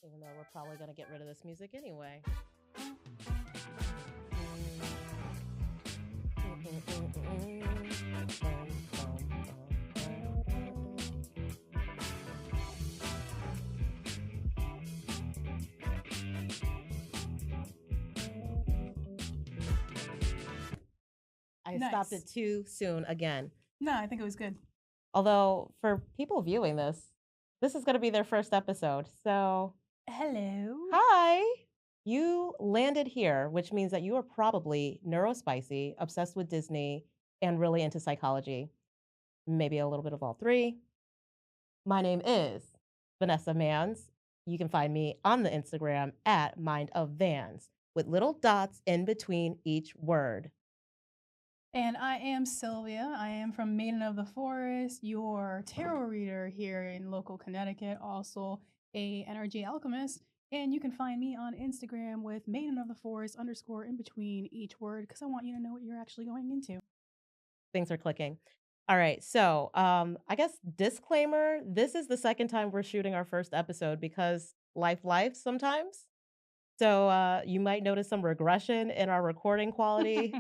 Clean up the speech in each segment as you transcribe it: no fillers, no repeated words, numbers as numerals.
even though we're probably going to get rid of this music anyway. I stopped it too soon again. No, I think it was good. Although for people viewing this is going to be their first episode. So, hello. Hi. You landed here, which means that you are probably neuro-spicy, obsessed with Disney, and really into psychology. Maybe a little bit of all three. My name is Vanessa Mans. You can find me on the Instagram at Mind of Vans with little dots in between each word. And I am Sylvia. I am from Maiden of the Forest, your tarot reader here in local Connecticut, also a energy alchemist. And you can find me on Instagram with Maiden of the Forest _ in between each word because I want you to know what you're actually going into. Things are clicking. All right. So I guess disclaimer, this is the second time we're shooting our first episode because life sometimes. So you might notice some regression in our recording quality.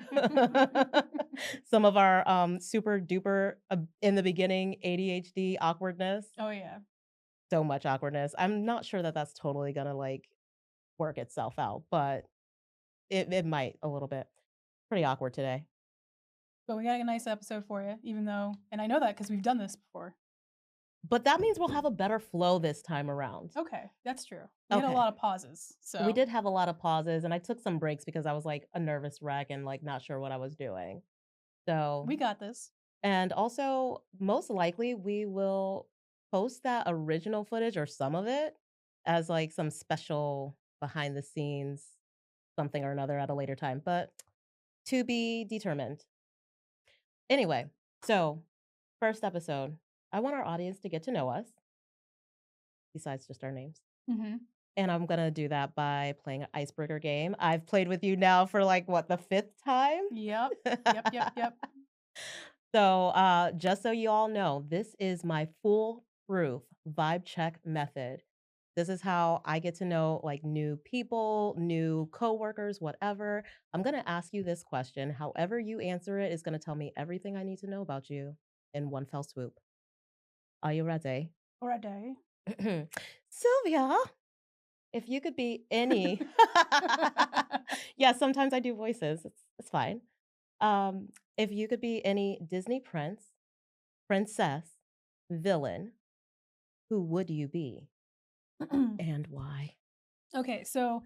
Some of our super duper in the beginning ADHD awkwardness. Oh, yeah. So much awkwardness. I'm not sure that that's totally going to like work itself out, but it might a little bit. Pretty awkward today. But we got a nice episode for you, even though, and I know that because we've done this before. But that means we'll have a better flow this time around. Okay, that's true. We had a lot of pauses. So we did have a lot of pauses, and I took some breaks because I was like a nervous wreck and like not sure what I was doing. So we got this. And also, most likely, we will post that original footage or some of it as like some special behind the scenes something or another at a later time, but to be determined. Anyway, so first episode, I want our audience to get to know us, besides just our names. Mm-hmm. And I'm going to do that by playing an icebreaker game. I've played with you now for like, what, the 5th time? Yep. So just so you all know, this is my foolproof vibe check method. This is how I get to know like new people, new coworkers, whatever. I'm going to ask you this question. However you answer it is going to tell me everything I need to know about you in one fell swoop. Are you ready? Ready. Sylvia, if you could be any... Yeah, sometimes I do voices. It's fine. If you could be any Disney prince, princess, villain, who would you be? And why? Okay, so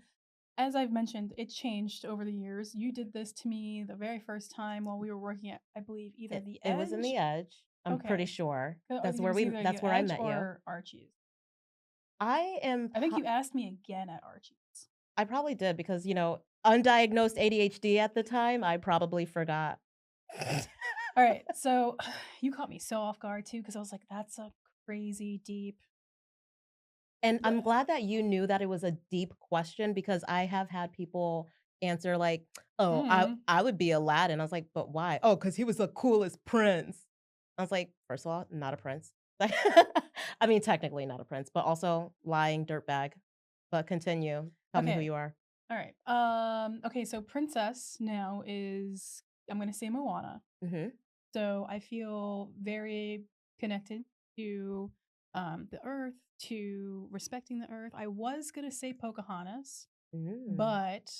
as I've mentioned, it changed over the years. You did this to me the very first time while we were working at, I believe, either the Edge. It was in the Edge. I'm pretty sure. That's where I met you. Or Archie's. I think you asked me again at Archie's. I probably did because, you know, undiagnosed ADHD at the time, I probably forgot. All right, so you caught me so off guard too because I was like, that's a crazy deep. And I'm glad that you knew that it was a deep question because I have had people answer like, oh, I would be Aladdin. I was like, but why? Oh, because he was the coolest prince. I was like, first of all, not a prince. I mean, technically not a prince, but also lying dirtbag. But continue. Tell me who you are. All right. Okay, so princess now is, I'm going to say Moana. Mm-hmm. So I feel very connected to the earth, to respecting the earth. I was going to say Pocahontas, but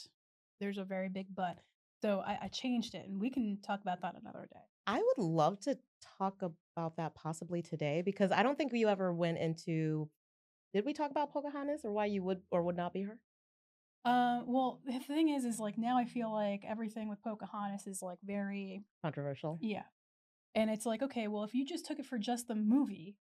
there's a very big but. So I changed it, and we can talk about that another day. I would love to talk about that possibly today because I don't think we ever went into... Did we talk about Pocahontas or why you would or would not be her? Well, the thing is like now I feel like everything with Pocahontas is like very controversial. Yeah. And it's like, okay, well, if you just took it for just the movie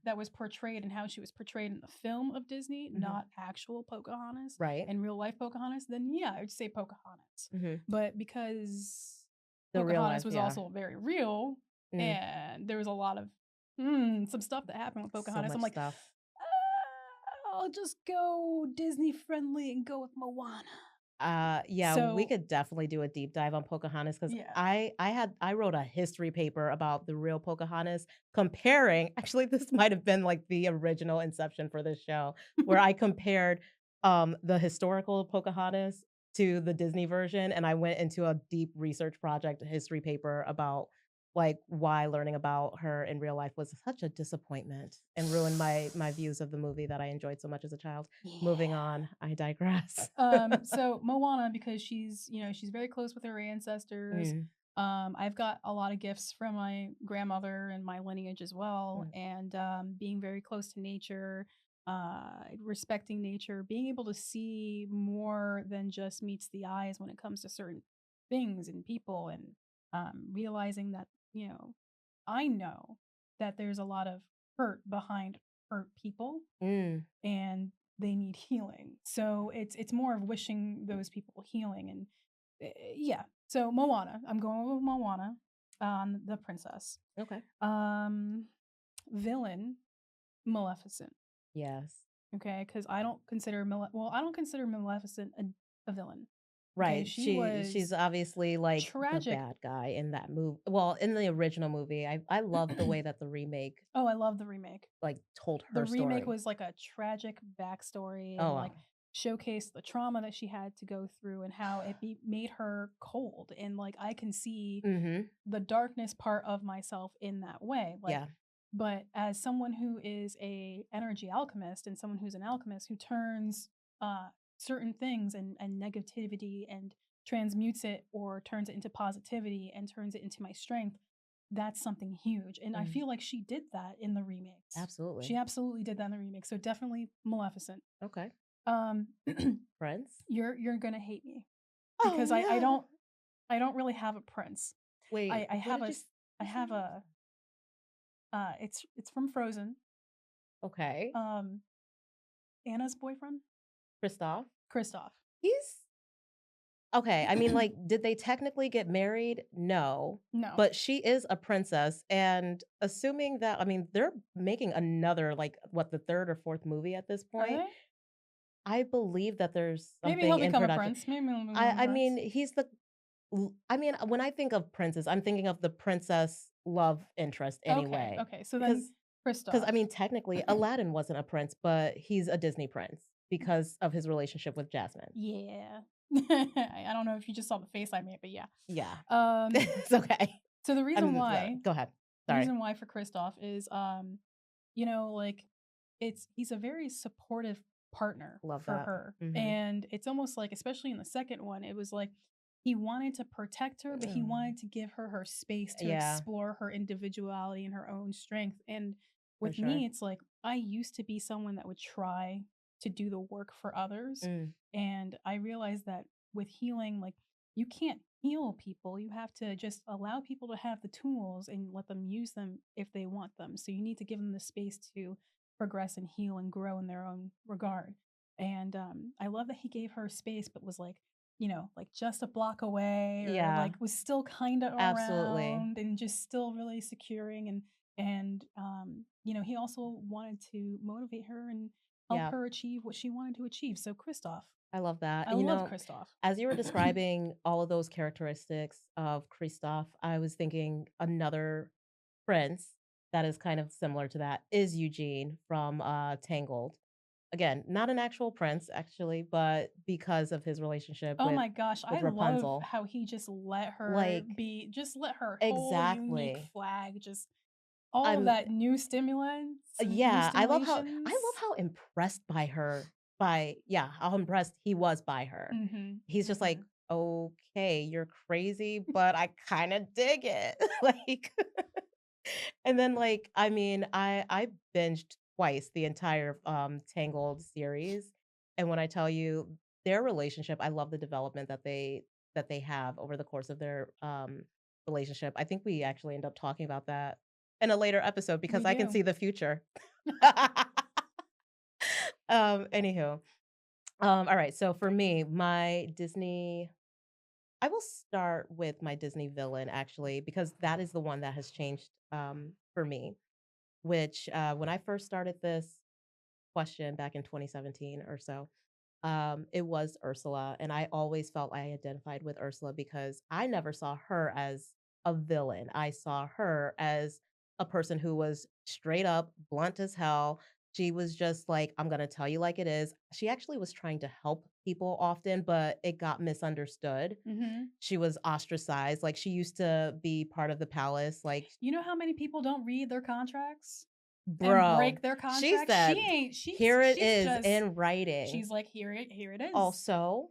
that was portrayed and how she was portrayed in the film of Disney, not actual Pocahontas, right? And real life Pocahontas, then yeah, I would say Pocahontas. But because the Pocahontas was also very real, and there was a lot of some stuff that happened with Pocahontas, I'm like, I'll just go Disney friendly and go with Moana. Yeah, we So could definitely do a deep dive on Pocahontas because yeah. I wrote a history paper about the real Pocahontas, comparing actually, this might have been, like, the original inception for this show, where I compared, the historical Pocahontas to the Disney version, and I went into a deep research project, a history paper about, like, why learning about her in real life was such a disappointment and ruined my views of the movie that I enjoyed so much as a child. Moving Yeah. on, I digress. So Moana, because she's very close with her ancestors. Mm, I've got a lot of gifts from my grandmother and my lineage as well, mm. and being very close to nature, respecting nature, being able to see more than just meets the eyes when it comes to certain things and people, and realizing that I know that there's a lot of hurt behind hurt people Mm, and they need healing. So it's more of wishing those people healing and yeah. So Moana, I'm going with Moana, the princess. okay. Um, Villain, Maleficent. Yes. Okay, because I don't consider Maleficent a villain. Okay, Right, she she's was obviously, like, the tragic. bad guy in that movie. Well, in the original movie, I love the way that the remake, Oh, I love the remake. like, told The her remake story. was like a tragic backstory Oh, and like wow. showcased the trauma that she had to go through and how made her cold, and like I can see Mhm. the darkness part of myself in that way, like, Yeah. but as someone who is a energy alchemist and someone who's an alchemist who turns certain things and negativity and transmutes it or turns it into positivity and turns it into my strength, that's something huge, and I Mm, feel like she did that in the remakes. She absolutely. absolutely did that in the remake, so definitely Maleficent. Okay. um Prince? you're gonna hate me Oh, because no. I don't really have a prince. Wait, I what have did a you s I you say? have a it's from Frozen. Okay. Um, Anna's boyfriend? Kristoff? Kristoff. He's okay, I mean, like, did they technically get married? No, No. but she is a princess, and assuming that I mean, they're making another, like, what, the 3rd or 4th movie at this Are point? they? I believe that there's Maybe something he'll in become a production. prince. Maybe he'll become a I mean, prince. he's the I mean, when I think of princes, I'm thinking of the princess love interest Okay, anyway, okay, so then because I Kristoff. mean, technically, Aladdin wasn't a prince, but he's a Disney prince because of his relationship with Jasmine. Yeah. I don't know if you just saw the face I made, but yeah. Yeah. Um, It's okay. so Go ahead. the Sorry. reason why for Kristoff is, like, he's a very supportive partner Love for that. her, Mhm. and it's almost like, especially in the second one, it was like he wanted to protect her, but he Mm. wanted to give her her space to Yeah, explore her individuality and her own strength, and for with sure. me, it's like, I used to be someone that would try to do the work for others, Mm. and I realized that with healing, like, you can't heal people. You have to just allow people to have the tools and let them use them if they want them. So you need to give them the space to progress and heal and grow in their own regard. And I love that he gave her space, but was like, like just a block away, or Yeah, like was still kind of absolutely. around and just still really securing. And he also wanted to motivate her and help Yeah, her achieve what she wanted to achieve. So Kristoff, I love that. I You love know, Kristoff. as you were describing all of those characteristics of Kristoff, I was thinking another prince that is kind of similar to that is Eugene from, Tangled. Again, not an actual prince, actually, but because of his relationship Oh my gosh, I with love Rapunzel. how he Like just let her whole unique exactly. flag, just all of I'm that new stimulants and new yeah, I love stimulations. how impressed by her how impressed he was by her. Mhm, He's just like, mhm. "Okay, you're crazy, but I kinda dig it." Like and then, like, I mean, I binged twice the entire, Tangled series, and when I tell you their relationship, I love the development that they have over the course of their, relationship. I think we actually end up talking about that in a later episode because We I can do. see the future. Anywho, alright, so for me, my Disney I will start with my Disney villain, actually, because that is the one that has changed, for me. Which, when I first started this question back in 2017 or so, it was Ursula, and I always felt I identified with Ursula because I never saw her as a villain. I saw her as a person who was straight up blunt as hell. She was just like, "I'm gonna tell you like it is." She actually was trying to help people often, but it got misunderstood. Mhm. She was ostracized, like, she used to be part of the palace, like, You know how many people don't read their contracts and bro, break their she contracts? She said, ain't "Here it she's is just in writing." she's like, here it is." Also,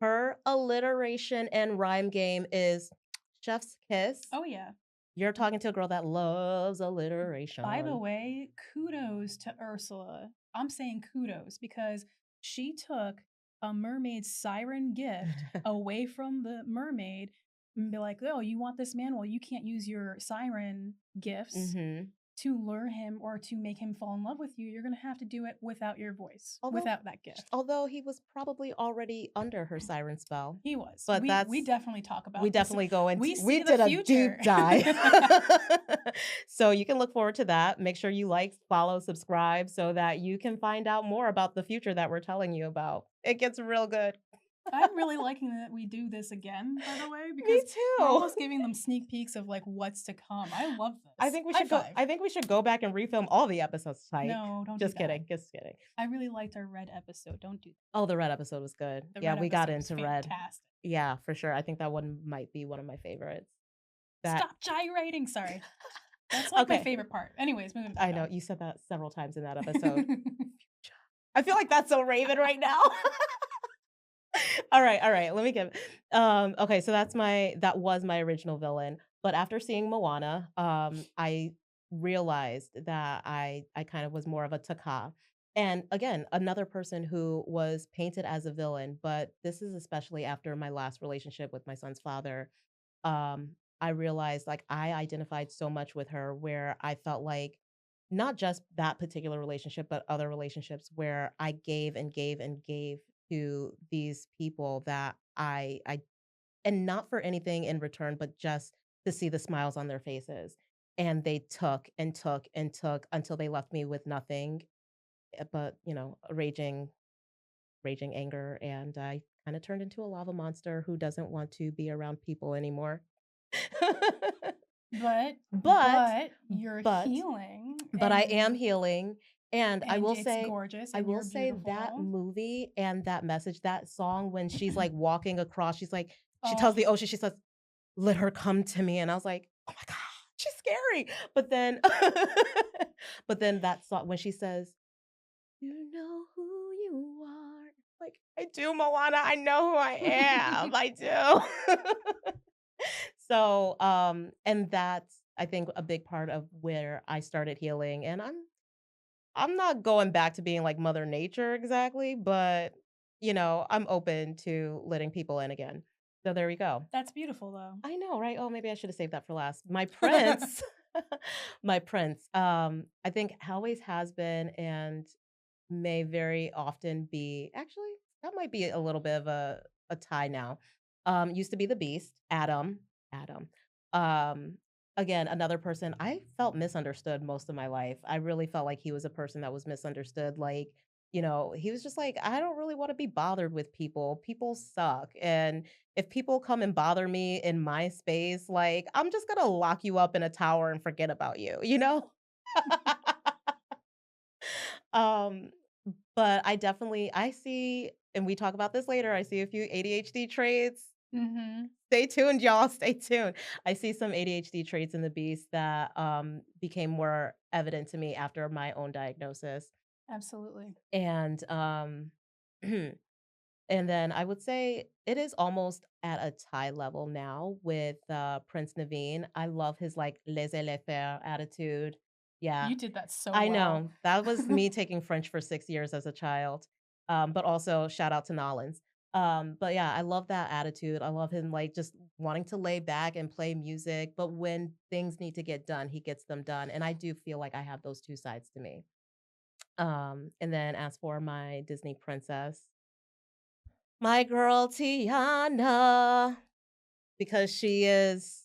her alliteration and rhyme game is chef's kiss. Oh, yeah. You're talking to a girl that loves By the alliteration. way, kudos to Ursula. I'm saying kudos because she took a mermaid's siren gift away from the mermaid and be like, "Oh, you want this man? Well, you can't use your siren gifts Mhm. to lure him or to make him fall in love with you. You're gonna have to do it without your voice, Although without that gift." although he was probably already under her siren spell, He was. but We that's definitely talk we about this. definitely go into We we see the did a future. deep dive. So you can look forward to that. Make sure you like, follow, subscribe so that you can find out more about the future that we're telling you about. It gets real good. I'm really liking that we do this again, by the way, Me because we're too. almost giving them sneak peeks of like what's to come. I love I this. think we High should go five. I think we should go back and refilm all the episodes, Tyke. No, don't do Just that. kidding, just kidding. I really liked our red episode. Don't do that. Oh, the Red episode was good. The Yeah, red we got episode was into Red. fantastic. Yeah, for sure. I think that one might be one of my favorites. That Stop gyrating. Sorry. That's like my okay. favorite part. Anyways, moving I back know, on. you said that several times in that episode. I feel like that's so Raven right now. All right, let me give okay, so that was my original villain, but after seeing Moana, I realized that I kind of was more of a Taka. And again, another person who was painted as a villain, but this is especially after my last relationship with my son's father. I realized like I identified so much with her where I felt like not just that particular relationship, but other relationships where I gave and gave and gave to these people that I and not for anything in return, but just to see the smiles on their faces. And they took and took and took until they left me with nothing but, raging anger, and I kinda turned into a lava monster who doesn't want to be around people anymore. but But but you're but healing but I am healing, and and it's gorgeous I and will you're say that beautiful. movie and that message, that song when she's, like, walking across, she Oh, tells the ocean, she says, "Let her come to me," and I was like, "Oh my god, she's scary." But then but then that song when she says, "You know who you are." Like, I do, Moana, I know who I am, I do. So, and that's, I think, a big part of where I started healing, and I'm not going back to being like Mother Nature exactly, but, I'm open to letting people in again. So there we go. that's beautiful though. I know, right? Oh, maybe I should have saved that for last. My prince my prince, I think always has been and may very often be actually, that might be a little bit of a tie now. Used to be the Beast, Adam. Adam. Um, Again, another person I felt misunderstood most of my life. I really felt like he was a person that was misunderstood. Like, he was just like, I don't really want to be bothered with people. People suck. And if people come and bother me in my space, like, I'm just gonna lock you up in a tower and forget about you, you know? Um, but I see, and we talk about this later, I see a few ADHD traits. Mhm. Stay tuned, y'all, stay tuned. I see some ADHD traits in the beast that, became more evident to me after my own diagnosis. Absolutely. And, and then I would say it is almost at a tie level now with, Prince Naveen. I love his, like, laissez-le-faire attitude. Yeah. You did that so I well. know. That was me taking French for 6 years as a child, but also shout out to Nollins. But yeah, I love that attitude. I love him, like, just wanting to lay back and play music, but when things need to get done, he gets them done, and I do feel like I have those 2 sides to me. And then as for my Disney princess, my girl Tiana, because she is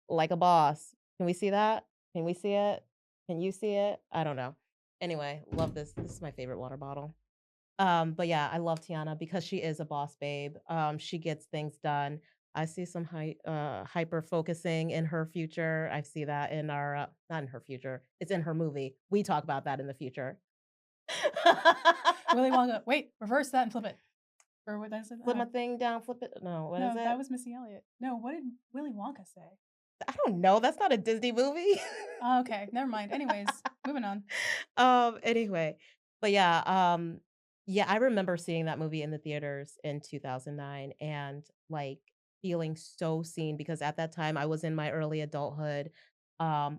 like a boss. Can we see that? Can we see it? Can you see it? I don't know. Anyway, love this. This is my favorite water bottle. But yeah, I love Tiana because she is a boss babe. She gets things done. I see some hyper focusing in her future. I see that in our not in her future. It's in her movie. We talk about that in the future. Willy Wonka. Wait, reverse that and flip it. Or what is it? Flip my thing down, flip it. No, what is No, that it? was Missy Elliott. No, what did Willy Wonka say? I don't know. That's not a Disney movie. Oh, okay, never mind. Anyways, moving on. Anyway, but yeah, yeah, I remember seeing that movie in the theaters in 2009 and like feeling so seen because at that time I was in my early adulthood,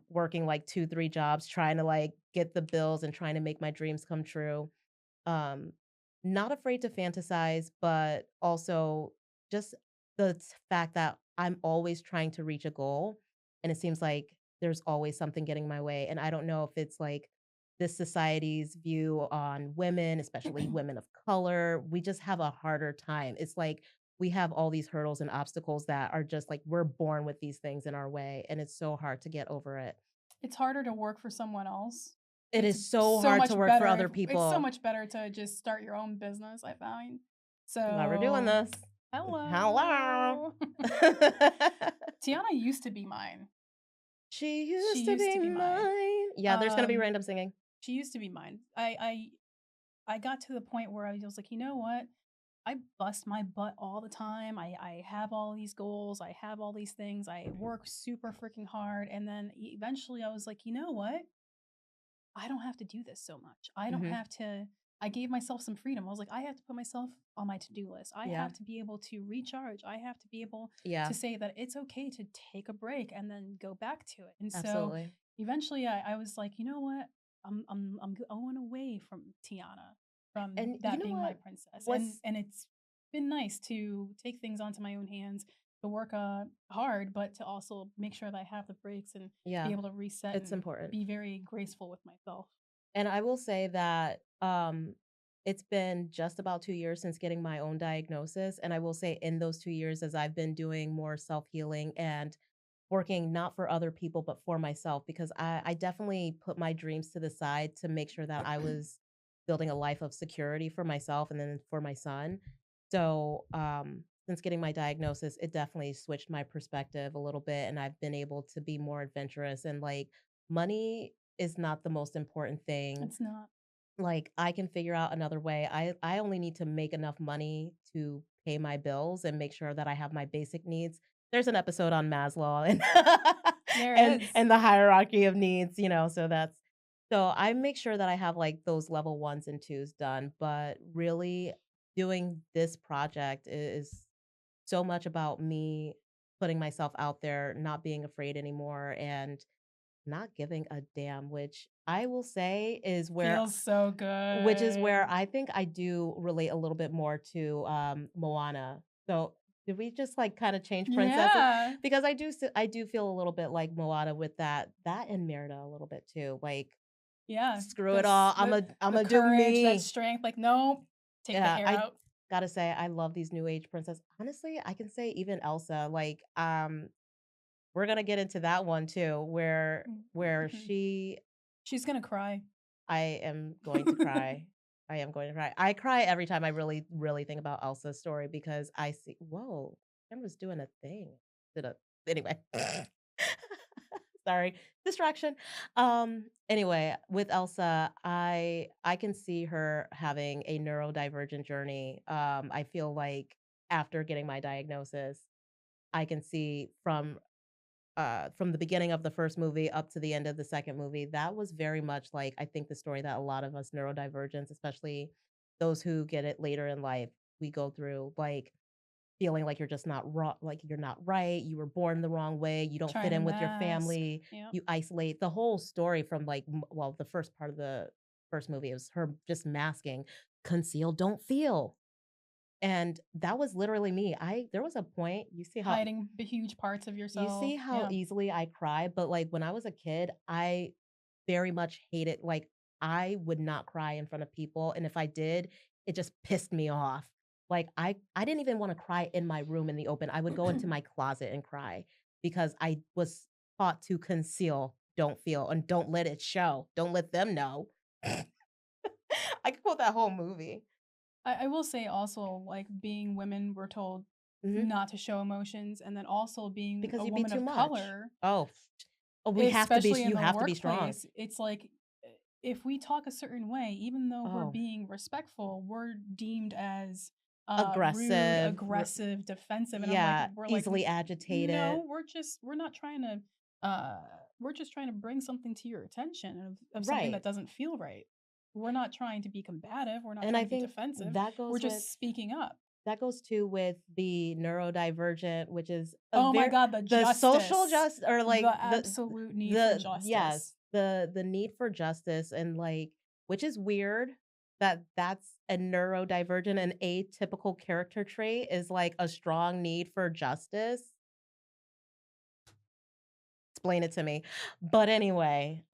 working like 2, 3 jobs, trying to like get the bills and trying to make my dreams come true. Um, Not afraid to fantasize, but also just the fact that I'm always trying to reach a goal, and it seems like there's always something getting in my way, and I don't know if it's, like, this society's view on women, especially women of color, we just have a harder time. It's like we have all these hurdles and obstacles that are just like we're born with these things in our way, and it's so hard to get over it. It's harder to work for someone else. It It's is so so hard to much work for better other if it's so people. much better to just start your own business, I find. Why we're doing So, this. Hello. hello. Tiana used to be mine. She She used to used be to be mine. mine. Yeah, there's gonna be Um, random singing. she used to be mine. I got to the point where I was like, "You know what? I bust my butt all the time. I have all these goals. I have all these things. I work super freaking hard." And then eventually I was like, "You know what? I don't have to do this so much. I don't Mhm. have to." I gave myself some freedom. I was like, I have to put myself on my to-do list. I Yeah. have to be able to recharge. I have to be able to Yeah, say that it's okay to take a break and then go back to it. And so absolutely. eventually I was like, you know what? I'm going away from Tiana, from And you that know being my what? princess. What's And it's been nice to take things onto my own hands, to work hard, but to also make sure that I have the breaks and be yeah, able to reset it's and important. be very graceful with myself. And I will say that, it's been just about 2 years since getting my own diagnosis, and I will say in those 2 years as I've been doing more self-healing and working not for other people, but for myself because I definitely put my dreams to the side to make sure that I was building a life of security for myself and then for my son. So, since getting my diagnosis, it definitely switched my perspective a little bit, and I've been able to be more adventurous and like money is not the most important thing. It's not. Like, I can figure out another way. I only need to make enough money to pay my bills and make sure that I have my basic needs. There's an episode on Maslow and There and is. and the hierarchy of needs, so I make sure that I have, like, those level 1s and 2s done, but really doing this project is so much about me putting myself out there, not being afraid anymore, and not giving a damn, Feels so which is where good. I think I do relate a little bit more to, Moana. So, did we just, like, kinda change princesses? Yeah. Because I do feel a little bit like Moana with that and Merida a little bit too, like, Yeah. "Screw it This all, the Imma do courage, that me." strength, like, "Nope, take the Yeah, hair I out." gotta say, I love these new age princess honestly, I can say even Elsa, like, we're gonna get into that one too, where Mhm. She's gonna cry. I am going to cry. I am going to cry. I cry every time I really, really think about Elsa's story because I see whoa, camera's doing a thing. Did a anyway. Sorry, distraction. Anyway, with Elsa, I can see her having a neurodivergent journey. I feel like after getting my diagnosis, I can see from the beginning of the first movie up to the end of the second movie, that was very much like, I think, the story that a lot of us neurodivergents, especially those who get it later in life, we go through, like, feeling like you're just not like, you're not right, you were born the wrong way, you don't fit Trying to in with your mask. family, Yep. you isolate. The whole story from, like, well, the first part of the first movie was her just masking, "Conceal, don't feel." And that was literally me. I there was a point Hiding the huge parts of you yourself. see how Yeah. easily I cry, but, like, when I was a kid, I very much hated like, I would not cry in front of people, and if I did, it just pissed me off. Like, I didn't even wanna cry in my room in the open, I would go into my closet and cry because I was taught to conceal, don't feel, and don't let it show, don't let them know. I could quote that whole movie. I will say also, like, being women, we're told Mhm. not to show emotions, and then also being Because a you'd be woman too of much. color, Oh, oh, we have to be especially in you the have to be strong. workplace, it's like, if we talk a certain way, even though we're Oh, being respectful, we're deemed as, rude, aggressive, aggressive, defensive, and I'm like, yeah, we're like, easily No, agitated. we're not trying to, uh we're just trying to bring something to your attention of something that Right. doesn't feel right. We're not trying to be combative, we're not And trying I to be think defensive, that we're goes with just speaking up. that goes too with the neurodivergent, which is a Oh my very god, the the social justice. just or The like absolute need for the yes, justice. the need for justice and like which is weird that that's a neurodivergent and atypical character trait is like a strong need for justice. Explain it to me. But anyway,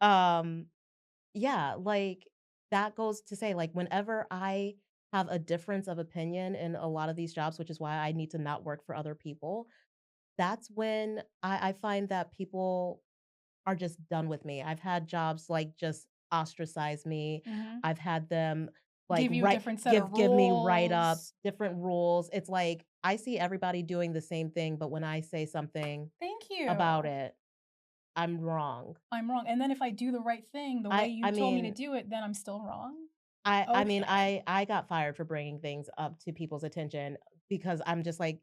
yeah, like, that goes to say, like, whenever I have a difference of opinion in a lot of these jobs, which is why I need to not work for other people, that's when I find that people are just done with me. I've had jobs, like, just ostracize me. Mhm. I've had them, like, Give you a different set of give me write-ups, rules. different rules. It's like, I see everybody doing the same thing, but when I say something Thank about you. it, I'm wrong. I'm wrong, and then if I do the right thing the way you I told me to mean do it, then I'm still wrong? I mean, Okay. I got fired for bringing things up to people's attention because I'm just like,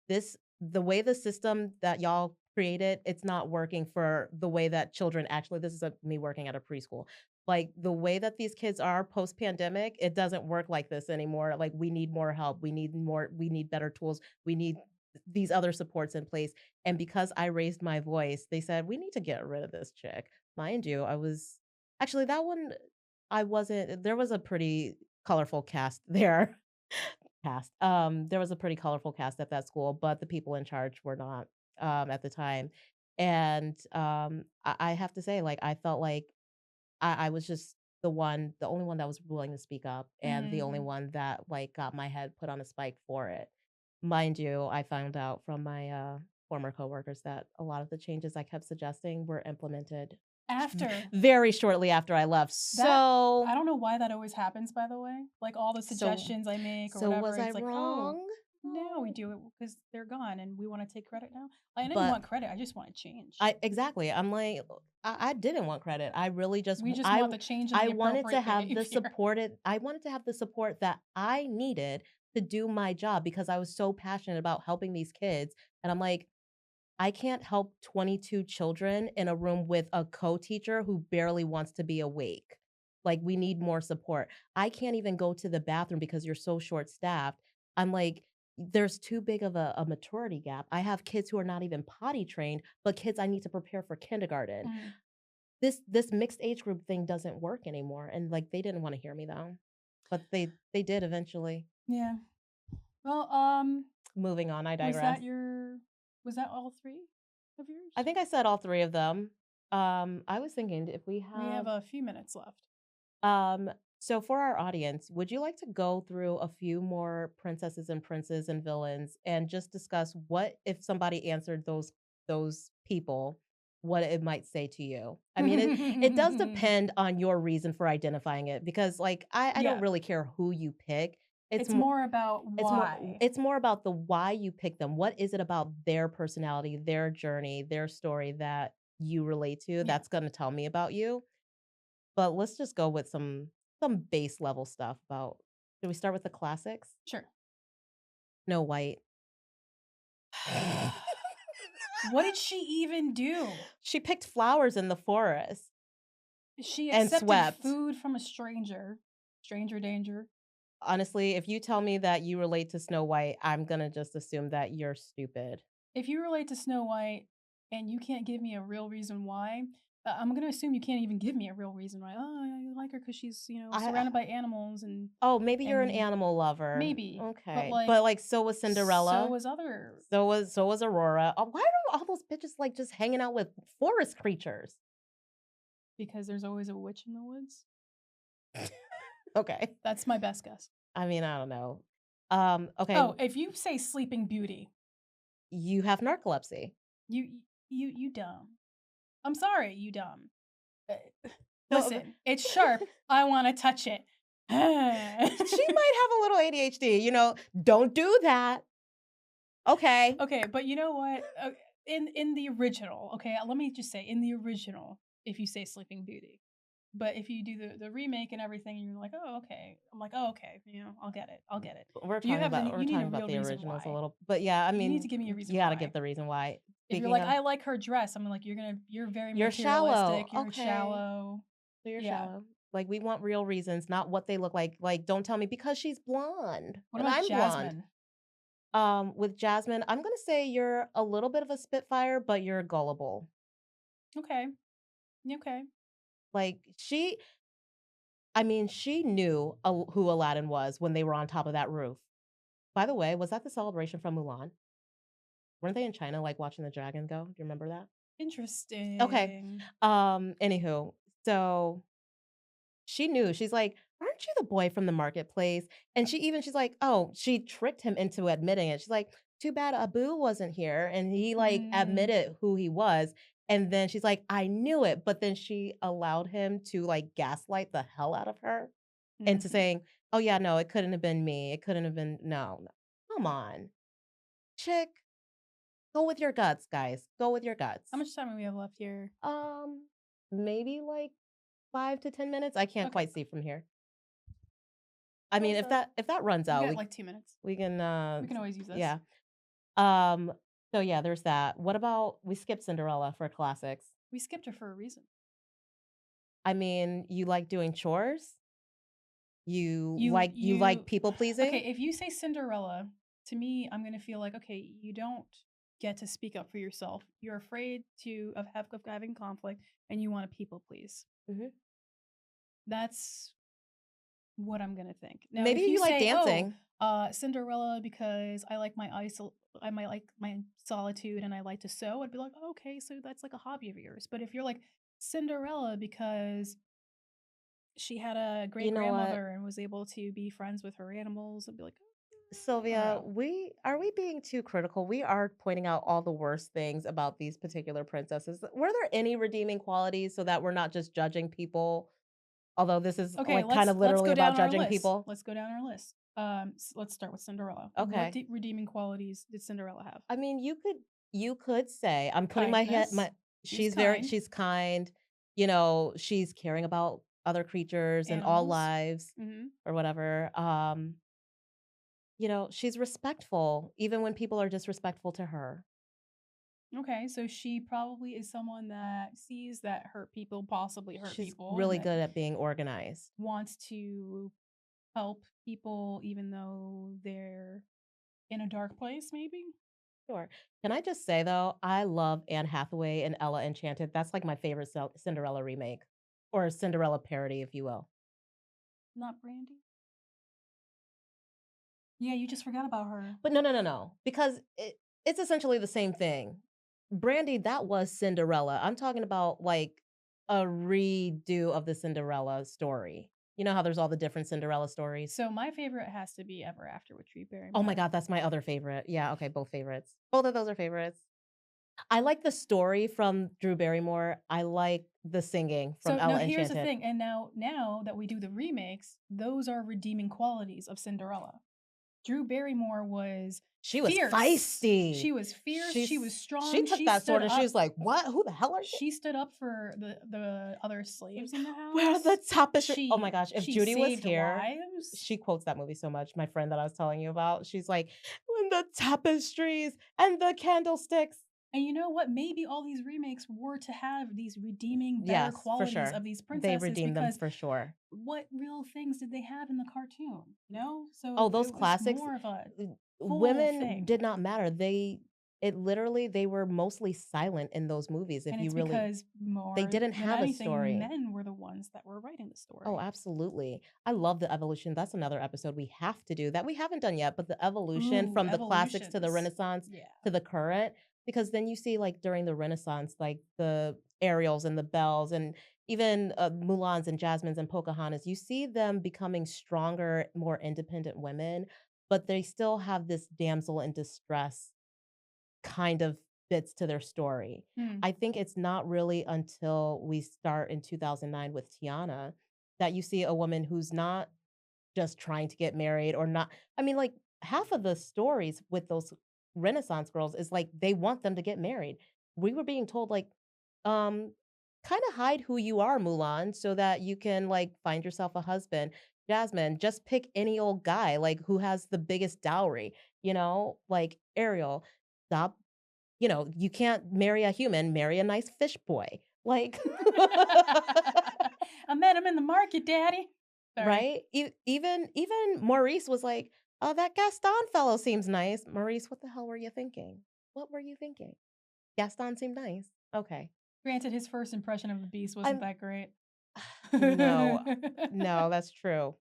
this the way the system that y'all created, it's not working for the way that children actually this is me working at a preschool. Like, the way that these kids are post-pandemic, it doesn't work like this anymore. Like, we need more help. We need better tools. We need these other supports in place. And because I raised my voice, they said, "We need to get rid of this chick." Mind you, I was actually, that one I wasn't there was a pretty colorful cast there. There was a pretty colorful cast at that school, but the people in charge were not, at the time. And, I have to say, like, I felt like I was just the only one that was willing to speak up and the only Mhm. one that, like, got my head put on a spike for it. Mind you, I found out from my, former coworkers that a lot of the changes I kept suggesting were implemented After. very shortly after I left. That So I don't know why that always happens, by the way. Like, all the so suggestions I make or so whatever, was I it's like, "Oh, wrong? now we Oh. do it because 'cause they're gone and we wanna take credit now?" I didn't But want credit, I just wanted change. I exactly, I'm like, I didn't want credit. I really just We w just want the change and I the wanted to appropriate have the behavior. supported I wanted to have the support that I needed to do my job because I was so passionate about helping these kids, and I'm like, I can't help 22 children in a room with a co-teacher who barely wants to be awake. Like, we need more support. I can't even go to the bathroom because you're so short-staffed. I'm like, there's too big of a maturity gap. I have kids who are not even potty trained, but kids I need to prepare for kindergarten. Mm, This mixed age group thing doesn't work anymore, and, like, they didn't wanna hear me though, but they did eventually. yeah. Well, Moving on, I was digress. that your was that all 3 of I yours? think I said all 3 of them. I was thinking if we We have have a few minutes left. um, so for our audience, would you like to go through a few more princesses and princes and villains and just discuss what if somebody answered those people, what it might say to you? I mean, it does depend on your reason for identifying it because like I don't Yeah, really care who you pick. It's it's more more about it's more why. it's more about the why you pick them. What is it about their personality, their journey, their story that you relate to Yeah, that's gonna tell me about you? But let's just go with some base level stuff about should we start with the classics? sure. Snow White. What did she even do? She picked flowers in the forest She and accepted swept. food from a stranger. Stranger danger. Honestly, if you tell me that you relate to Snow White, I'm gonna just assume that you're stupid. If you relate to Snow White and you can't give me a real reason why, I'm gonna assume you can't even give me a real reason why. Oh, I like her because she's I surrounded by animals and oh, maybe you're an and animal lover. maybe, but Okay. But like like so was so Cinderella. was other So was Aurora. Why are all those bitches like just hanging out with forest creatures? because there's always a witch in the woods. Okay. That's my best guess. I mean, I don't know. Okay, Oh, if you say Sleeping Beauty, you have narcolepsy. you dumb. I'm sorry, you dumb. Uh, No, Listen, it's sharp. I want to touch it. She might have a little ADHD, don't do that. Okay. Okay, but you know what? In the original, okay, let me just say, in the original, if you say Sleeping Beauty, but if you do the remake and everything, and you're like, "Oh, okay." I'm like, "Oh, okay, I'll get it, I'll get it." We're You need talking a about real the reason originals a why. little, but yeah, I You need to mean, give me a you reason gotta give why. the reason why. If you're Speaking like, of, "I like her dress," I'm like, you're very you're shallow. materialistic, you're Okay. shallow. So you're Yeah. shallow. Like, we want real reasons, not what they look like. Like, don't tell me because she's blonde What and about I'm blonde. Jasmine? With Jasmine, I'm gonna say you're a little bit of a spitfire, but you're gullible. Okay, okay. Like, I mean, she knew who Aladdin was when they were on top of that roof. By the way, was that the celebration from Mulan? Weren't they in China, like, watching the dragon go? Do you remember that? Okay. Interesting. Anywho, so she knew. She's like, "Aren't you the boy from the marketplace?" And she's like, oh, she tricked him into admitting it. She's like, "Too bad Abu wasn't here." And he, like, Mm, admitted who he was. And then she's like, "I knew it." But then she allowed him to, like, gaslight the hell out of her into mhm. saying, "Oh, yeah, no, it couldn't have been me. It couldn't have been, no, no." Come on, chick, go with your guts, guys. Go with your How guts. much time do we have left here? Um, Maybe like 5 to 10 minutes. I can't Okay, quite see from here. I mean, close if up. that runs We out, got, like, 2 minutes. we can, We can always use this. yeah. Um, so yeah, there's that. What about we skip Cinderella for classics? We skipped her for a reason. I mean, you like doing chores? You You like you people okay, pleasing? if you say Cinderella, to me, I'm gonna feel like, okay, you don't get to speak up for yourself. You're afraid of having conflict, and you wanna people please. Mhm. That's what I'm gonna think. Now, Maybe if you you like say, "Oh, dancing. Cinderella because I might like my solitude and I like to sew," I'd be like, "Okay, so that's like a hobby of yours." But if you're like, "Cinderella because she had a You know what? great-grandmother and was able to be friends with her animals," I'd be like, I don't Sylvia, know." we being too critical? We are pointing out all the worst things about these particular princesses. Were there any redeeming qualities so that we're not just judging people? Although this is, Okay, like, kind of let's literally go about down our judging list. people. Let's go down our list. Let's start with Cinderella. What Okay. redeeming qualities did Cinderella have? I mean, you could say I'm putting my head Kindness. my She was kind. she's kind, she's caring about other creatures and all Animals. lives Mhm. or whatever. She's respectful even when people are disrespectful to her. Okay, so she probably is someone that sees that hurt people possibly hurt She's people and really that good at being organized. wants to help people even though they're in a dark place, maybe? Sure. Can I just say though, I love Anne Hathaway and Ella Enchanted. That's like my favorite Cinderella remake or Cinderella parody, if you will. Not Brandy? Yeah, you just forgot about her. But no, no, no, no, because it's essentially the same thing. Brandy, that was Cinderella. I'm talking about, like, a redo of the Cinderella story. You know how there's all the different Cinderella stories? So my favorite has to be Ever After with Drew Oh my Barrymore. god, that's my other favorite. Yeah, okay, both favorites. Both of those are favorites. I like the story from Drew Barrymore. I like the singing from So now Ella here's the Enchanted. thing, and now that we do the remakes, those are redeeming qualities of Cinderella. Drew Barrymore was She was fierce. feisty. She was fierce, she was She strong, took that sword and she was like, "What? Who the hell are you?" she stood up for the other slaves in the Where are the house. tapestry? Oh my gosh, if She Judy was saved here, lives. she quotes that movie so much. My friend that I was telling you about, she's like, "When the tapestries and the candlesticks." And you know what? Maybe all these remakes were to have these redeeming better Yes, for qualities sure. of these They princesses redeemed them because for sure. what real things did they have in the cartoon? Oh, So those it was classics, more of a full women thing. did not matter. They were mostly silent in those movies. If And you it's really, because they more didn't than have a anything, story. men were the ones that were writing the Oh, story. absolutely. I love the evolution. That's another episode we have to do that we haven't done yet, but the evolution Ooh, from the classics to the evolutions. Renaissance Yeah. to the current, because then you see, like, during the Renaissance, like the Ariels and the Bells and even Mulans and Jasmines and Pocahontas, you see them becoming stronger, more independent women, but they still have this damsel in distress kind of bits to their story. Hmm. I think it's not really until we start in 2009 with Tiana that you see a woman who's not just trying to get married or not. I mean, like, half of the stories with those Renaissance girls is like they want them to get married. We were being told like, um, kind of hide who you are, Mulan, so that you can like find yourself a husband. Jasmine, just pick any old guy like who has the biggest dowry, like Ariel. Stop, you can't marry a human, marry a nice fish boy. Like I met him in the market, daddy. Sorry. right? Even Maurice was like, "Oh, that Gaston fellow seems nice." Maurice, what the hell were you thinking? What were you thinking? Gaston seemed nice. Okay. Granted, his first impression of the beast wasn't I'm that great. no. No, that's true.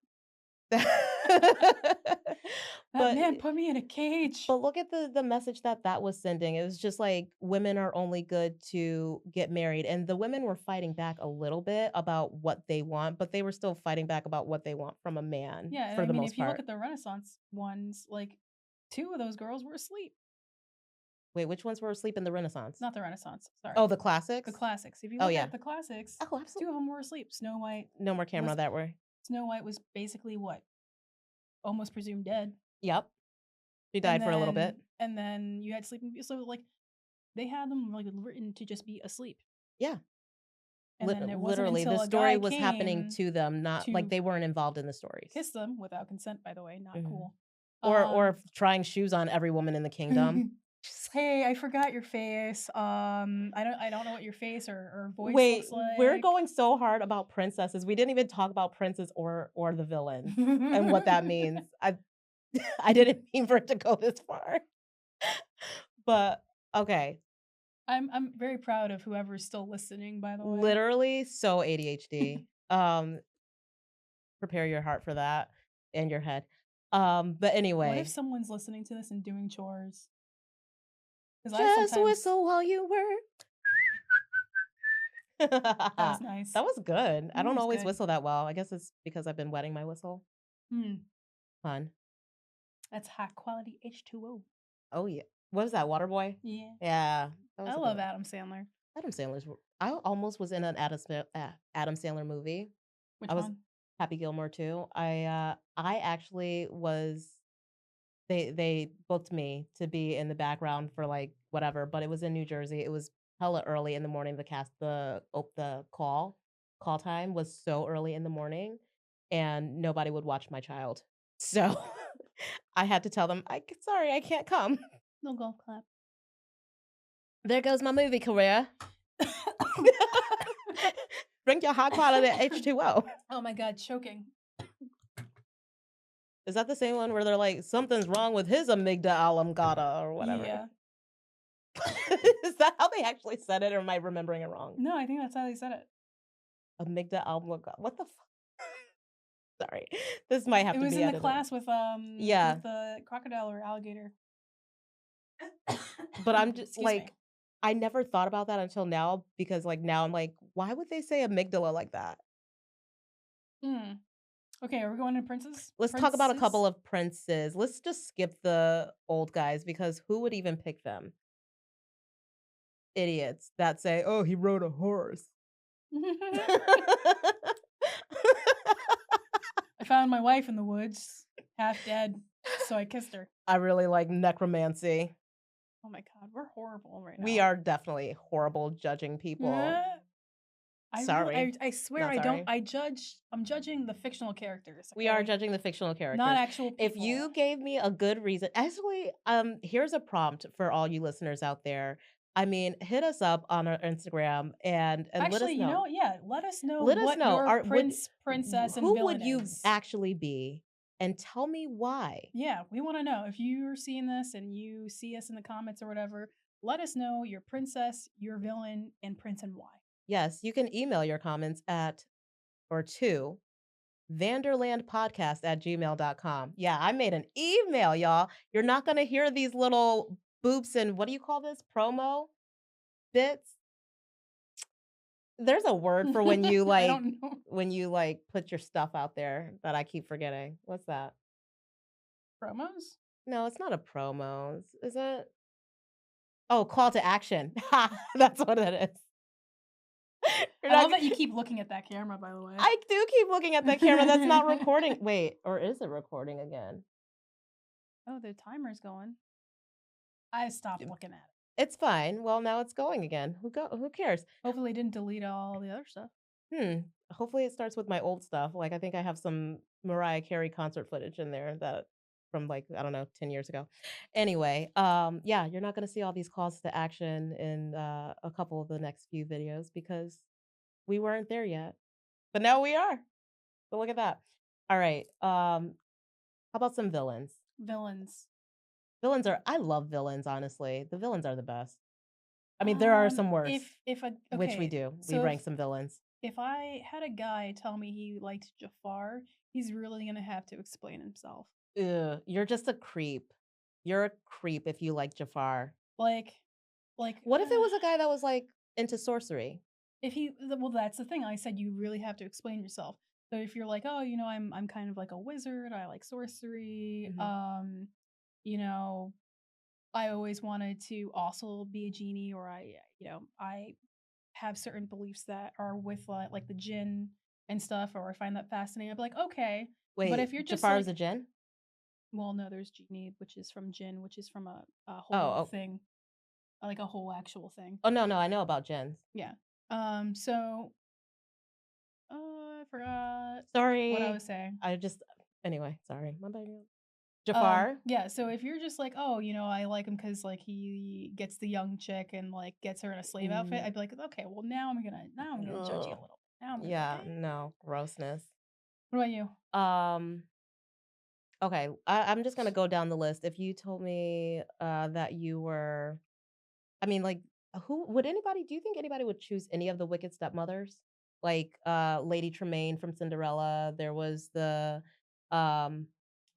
That But man put me in a cage. but look at the message that was sending. It was just like women are only good to get married, and the women were fighting back a little bit about what they want, but they were still fighting back about what they want from a man Yeah, and for I the mean, most if you look part. at the Renaissance ones, like, 2 of those girls were asleep. Wait, which ones were asleep in the Renaissance? Not the Renaissance, Oh, sorry. the The classics? classics. If you Oh, look yeah. at the classics, Oh, 2 absolutely. of them were asleep. Snow White No more camera was that way. Snow White was basically what? Almost presumed dead. Yep. She And died for a little bit. then you had Sleeping Beauty. So, like, they had them, like, written to just be asleep. Yeah. And then it wasn't Literally, the until a story guy was happening came to them, not like to they weren't involved in the stories. kiss them without consent, by the way, not Mhm. cool. Or trying shoes on every woman in the kingdom. Just like, "Hey, I forgot your face. I don't know what your face or voice wait, looks we're like." going so hard about princesses. We didn't even talk about princes or the villains and what that means. I I didn't mean for it to go this far. But okay, I'm very proud of whoever's still listening, by the way. literally so ADHD. Prepare your heart for that and your head. But What if anyway, someone's listening to this and doing chores? Because I just sometimes whistle while you work. that was That nice. was good. I That don't was always good. whistle that well. I guess it's because I've been wetting my whistle. Hmm, Fun. that's high quality H2O. Oh yeah. What was that? Waterboy? Yeah. Yeah, that I was a good love one. Adam Sandler. Adam Sandler's. I almost was in an Adam Sandler movie. I Which was one? Happy Gilmore too. I actually was. They booked me to be in the background for like whatever, but it was in New Jersey. It was hella early in the morning. The call time was so early in the morning, and nobody would watch my child. So I had to tell them, sorry, I can't come. No golf clap. There goes my movie career. Drink your high quality H2O. Oh my god, choking. Is that the same one where they're like, something's wrong with his amygdala or whatever? Yeah. Is that how they actually said it, or am I remembering it wrong? No, I think that's how they said it. Amygdala. What the sorry. This might have It to was be in the edited. class Yeah, with the crocodile or alligator. but I'm just Excuse me. like, I never thought about that until now because, like, now I'm like, why would they say amygdala like that? Hmm. Okay, are we going to princes? Let's talk about a couple Princes? of princes. Let's just skip the old guys because who would even pick them? Idiots that say, "Oh, he rode a horse." I found my wife in the woods, half dead, so I kissed her. I really like necromancy. Oh my god, we're horrible right We now. are definitely horrible judging people. Sorry. I swear Not I don't sorry. I'm judging the fictional characters, We are okay? judging the fictional Not characters. actual If people. you gave me a good reason actually, here's a prompt for all you listeners out there. I mean, hit us up on our Instagram and let Actually, us you know know. what? Yeah, let us know Let us what know, your are would princess, and who villain would you is. actually be? And tell me why. Yeah, we wanna know. If you're seeing this and you see us in the comments or whatever, let us know your princess, your villain, and prince and why. Yes, you can email your comments at or to vanderlandpodcast@gmail.com. Yeah, I made an email, y'all. You're not gonna hear these little boops and what do you call this? Promo bits? There's a word for I don't know. when you like put your stuff out there that I keep forgetting. What's that? Promos? No, it's not a promo. Is it? Oh, call to action. Ha! That's what it is. You're I not love that you keep looking at that camera, by the way. I do keep looking at that camera that's not recording. Wait, or is it recording again? Oh, the timer's going. I stopped looking at it. It's fine. Well, now it's going again. Who cares? Hopefully, it didn't delete all the other stuff. Hopefully it starts with my old stuff. Like I think I have some Mariah Carey concert footage in there that from like, I don't know, 10 years ago. Anyway, yeah, you're not gonna see all these calls to action in a couple of the next few videos because we weren't there yet. But now we are. So look at that. All right. How about some villains? Villains. Villains are I love villains, honestly. The villains are the best. I mean, there are some worse, If a which we okay, do. We so rank some villains. if I had a guy tell me he liked Jafar, he's really gonna have to explain himself. Ugh, you're just a creep. You're a creep if you like Jafar. Like like, What if it was a guy that was, like, into sorcery? if he well, that's the thing, I said you really have to explain yourself. So if you're like, "Oh, I'm kind of like a wizard, I like sorcery, Mhm. you know, I always wanted to also be a genie, or I have certain beliefs that are with like the jinn and stuff, or I find that fascinating." I'd be like, "Okay." But if Wait, you're just Jafar is like, a djinn? well, no, there's genie, which is from jinn, which is from a Oh, whole oh. thing, like a whole actual thing. Oh, no, no, I know about djinns. Yeah. So I forgot what I Sorry. was saying. I just anyway, sorry. My bad, girl. Jafar? Yeah, so if you're just like, "Oh, I like him because like, he gets the young chick and, like, gets her in a slave outfit," Mm, I'd be like, "Okay, well, now I'm gonna judge you ugh. a little. Now I'm gonna be like, Yeah, eh." no, grossness. What about you? Um, okay, I'm just gonna go down the list. If you told me, that you were I mean, like, who would anybody do you think anybody would choose any of the wicked stepmothers? Like, Lady Tremaine from Cinderella, there was um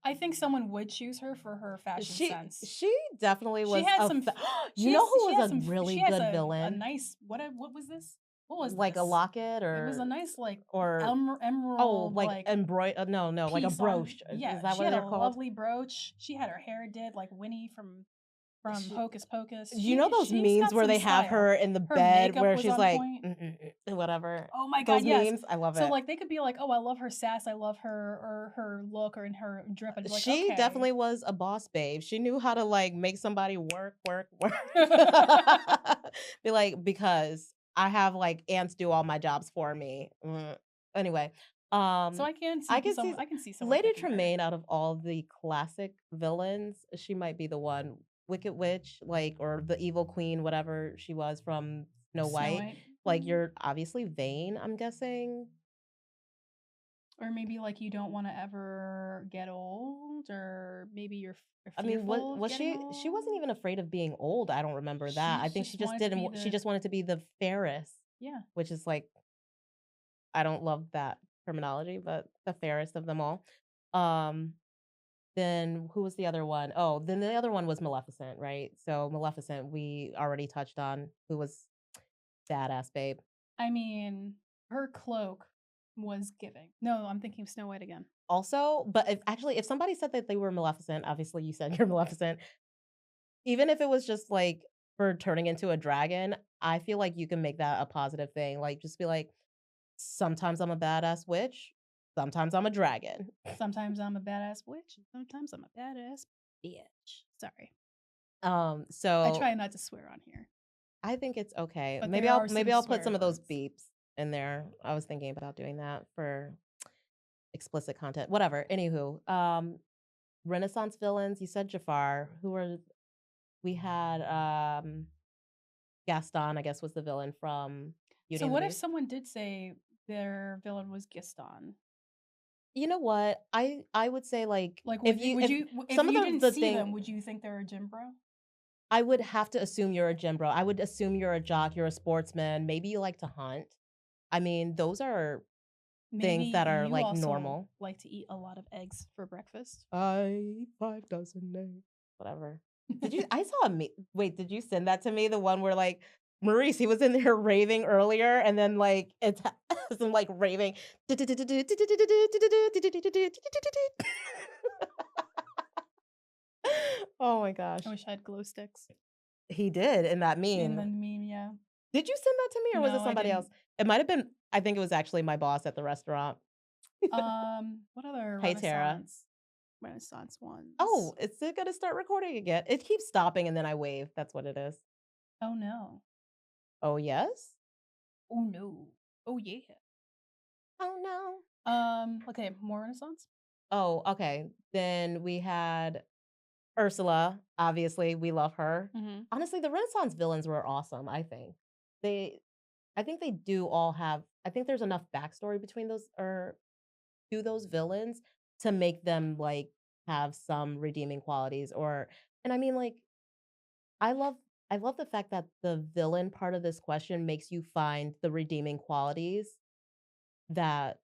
I think someone would choose her for her fashion sense. she definitely She was has a some fa f you know who she was has a some f really she has good a villain? nice what was this? What was Like a this? locket It was a or nice, like, or oh, emerald, like, like, no, no, like a piece on brooch. Is yeah, that she what had a they're called? lovely brooch. She had her hair did like Winnie from She Hocus Pocus. you know those She's memes got where some they have style. her in the Her bed makeup where was she's on like, point. whatever. Oh my god, Those yes. memes, I love So, it. like, they could be like, "Oh, I love her sass, I love her or her look or in her drip," I'd be like, She "Okay." definitely was a boss babe. She knew how to, like, make somebody work, work, work. Be like, "Because I have, like, ants do all my jobs for me." Anyway, So I can see I can see someone Lady picking her. Tremaine out of all the classic villains, she might be the one. Wicked Witch, like, or the evil queen, whatever she was from Snow Snow White. White. Like, you're obviously vain, I'm guessing. Or maybe, like, you don't wanna ever get old, or maybe you're I mean, fearful of was getting she wasn't old. even afraid of being old, I don't remember that. She I think she just just wanted to didn't be she the just wanted to be the fairest, yeah. which is like I don't love that terminology, but the fairest of them all. Um, then who was the other one? Oh, then the other one was Maleficent, right? So Maleficent, we already touched on who was badass babe. I mean, her cloak was giving. No, I'm thinking of Snow White again. Also, but if somebody said that they were Maleficent, obviously you said you're Maleficent. Even if it was just like for turning into a dragon, I feel like you can make that a positive thing. Like just be like, sometimes I'm a badass witch, sometimes I'm a dragon. Sometimes I'm a badass witch, and sometimes I'm a badass bitch. Sorry. I So try not to swear on here, I think it's okay. but there are Maybe some I'll put swear some of those words. beeps in there. I was thinking about doing that for explicit content. Whatever. Anywho, Renaissance villains, you said Jafar. Who were we had Gaston, I guess was the villain from Beauty So and the what if Beast. someone did say their villain was Gaston? You know what? I would say, like, Like, if you if if some of you didn't the see thing them, would you think they're a gym bro? I would have to assume you're a gym bro. I would assume you're a jock, you're a sportsman, maybe you like to hunt. I mean, those are Maybe things that are, you like, also normal. like to eat a lot of eggs for breakfast. I eat 5 dozen eggs. Whatever. Did you I saw a me wait, did you send that to me? The one where, like, Maurice, he was in there raving earlier, and then, like, it's some, like, raving. Oh my I gosh. wish I had glow sticks He did in that in meme. the meme, yeah. Did you send that to me or was it No, I somebody else? didn't. It might have been I think it was actually my boss at the restaurant. What other Hey, Tara. Renaissance ones? Oh, is it gonna start recording again? It keeps stopping and then I wave. That's what it is. Oh, no. Oh, yes? Oh, no. Oh, yeah. Oh, no. Okay, more Renaissance? Oh, okay. Then we had Ursula, obviously, we love her. Mhm. Honestly, the Renaissance villains were awesome, I think. They I think they do all have I think there's enough backstory between those or to those villains to make them, like, have some redeeming qualities or and I mean, like, I love I love the fact that the villain part of this question makes you find the redeeming qualities that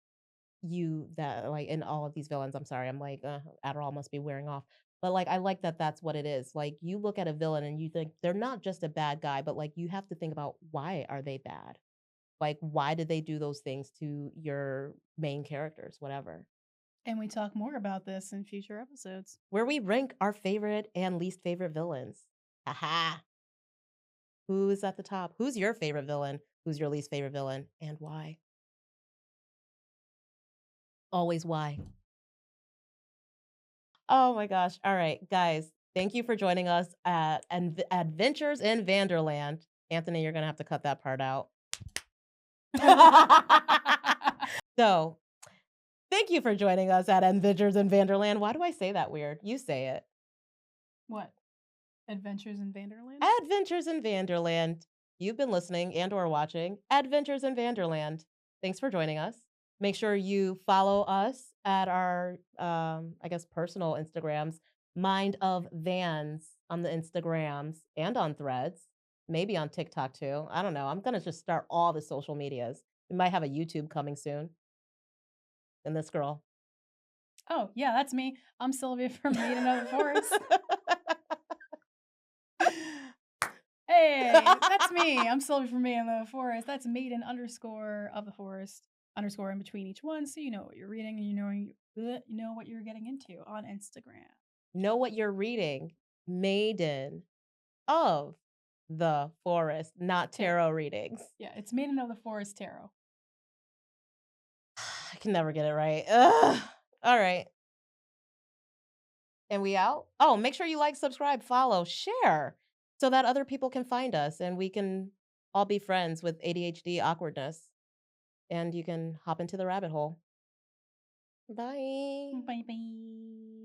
that, like, in all of these villains, I'm sorry, I'm like, Adderall must be wearing off. But, like, I like that that's what it is. Like, you look at a villain and you think they're not just a bad guy, but, like, you have to think about why are they bad? Like, why did they do those things to your main characters, whatever. And we talk more about this in future episodes. Where we rank our favorite and least favorite villains. Aha! Who is at the top? Who's your favorite villain? Who's your least favorite villain, and why? Always why. Oh my gosh. All right, guys, thank you for joining us at Adventures in Vanderland. Anthony, you're gonna have to cut that part out. So, thank you for joining us at Adventures in Vanderland. Why do I say that weird? You say it. What? Adventures in Vanderland? Adventures in Vanderland. You've been listening and or watching Adventures in Vanderland. Thanks for joining us. Make sure you follow us at our I guess personal Instagrams, Mind of Vans on the Instagrams and on Threads, maybe on TikTok too. I don't know. I'm going to just start all the social medias. We might have a YouTube coming soon. And this girl. Oh, yeah, that's me. I'm Sylvia from Maiden of the Forest. Hey, that's me. I'm Sylvia from Maiden of the Forest. That's Maiden underscore of the Forest underscore in between each one, so you know what you're reading and you know what you're getting into on Instagram. Know what you're reading. Maiden of the Forest, not Tarot. tarot readings. Yeah, it's Maiden of the Forest Tarot. I can never get it right. Ugh. All right. And we out? Oh, make sure you like, subscribe, follow, share so that other people can find us and we can all be friends with ADHD awkwardness and you can hop into the rabbit hole. Bye. Bye bye.